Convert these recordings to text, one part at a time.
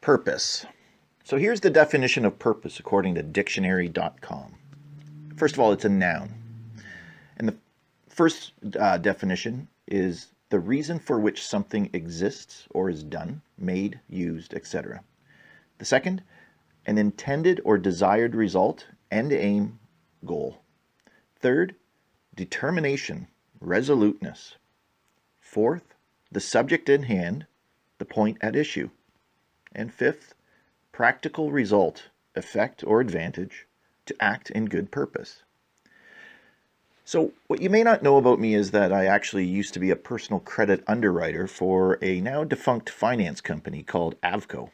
Purpose. So here's the definition of purpose according to dictionary.com. First of all, it's a noun. And the first definition is the reason for which something exists or is done, made, used, etc. The second, an intended or desired result, end aim, goal. Third, determination, resoluteness. Fourth, the subject in hand, the point at issue. And fifth, practical result, effect, or advantage to act in good purpose. So what you may not know about me is that I actually used to be a personal credit underwriter for a now defunct finance company called Avco,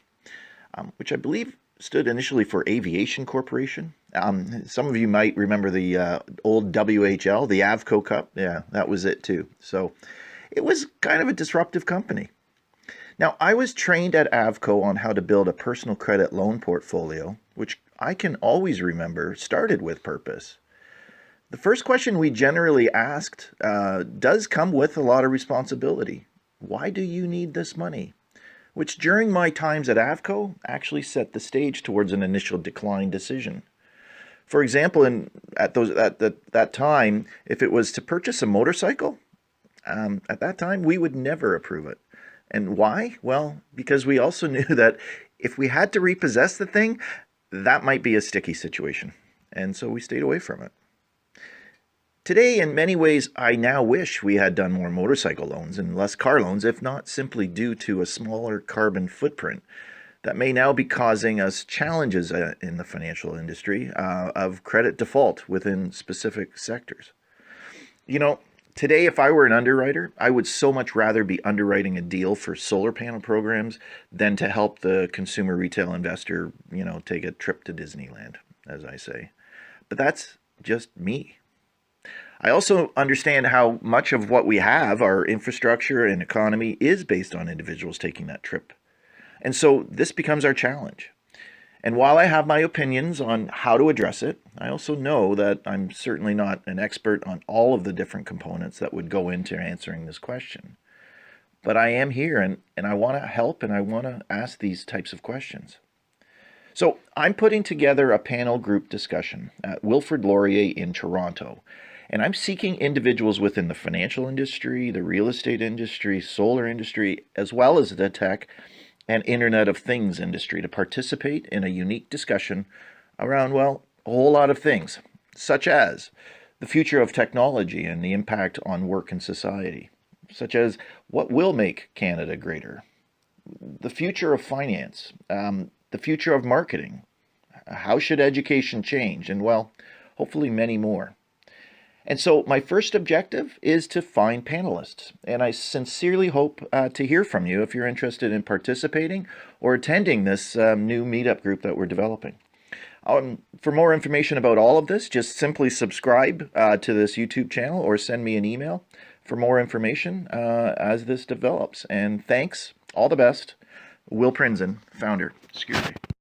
which I believe stood initially for Aviation Corporation. Some of you might remember the old WHL, the Avco Cup. Yeah, that was it too. So it was kind of a disruptive company. Now, I was trained at Avco on how to build a personal credit loan portfolio, which I can always remember started with purpose. The first question we generally asked does come with a lot of responsibility. Why do you need this money? Which during my times at Avco actually set the stage towards an initial decline decision. For example, at that time, if it was to purchase a motorcycle, at that time we would never approve it. And why? Well, because we also knew that if we had to repossess the thing, that might be a sticky situation. And so we stayed away from it. Today, in many ways, I now wish we had done more motorcycle loans and less car loans, if not simply due to a smaller carbon footprint that may now be causing us challenges in the financial industry of credit default within specific sectors. You know, today, if I were an underwriter, I would so much rather be underwriting a deal for solar panel programs than to help the consumer retail investor, take a trip to Disneyland, as I say. But that's just me. I also understand how much of what we have, our infrastructure and economy, is based on individuals taking that trip. And so this becomes our challenge. And while I have my opinions on how to address it, I also know that I'm certainly not an expert on all of the different components that would go into answering this question. But I am here and I want to help and I want to ask these types of questions. So I'm putting together a panel group discussion at Wilfrid Laurier in Toronto. And I'm seeking individuals within the financial industry, the real estate industry, solar industry, as well as the tech and Internet of Things industry to participate in a unique discussion around, well, a whole lot of things, such as the future of technology and the impact on work and society, such as what will make Canada greater, the future of finance, the future of marketing, how should education change, and, well, hopefully many more. And so my first objective is to find panelists, and I sincerely hope to hear from you if you're interested in participating or attending this new meetup group that we're developing. For more information about all of this, just simply subscribe to this YouTube channel or send me an email for more information as this develops. And thanks, all the best. Will Prinzen, founder, Sciuridae.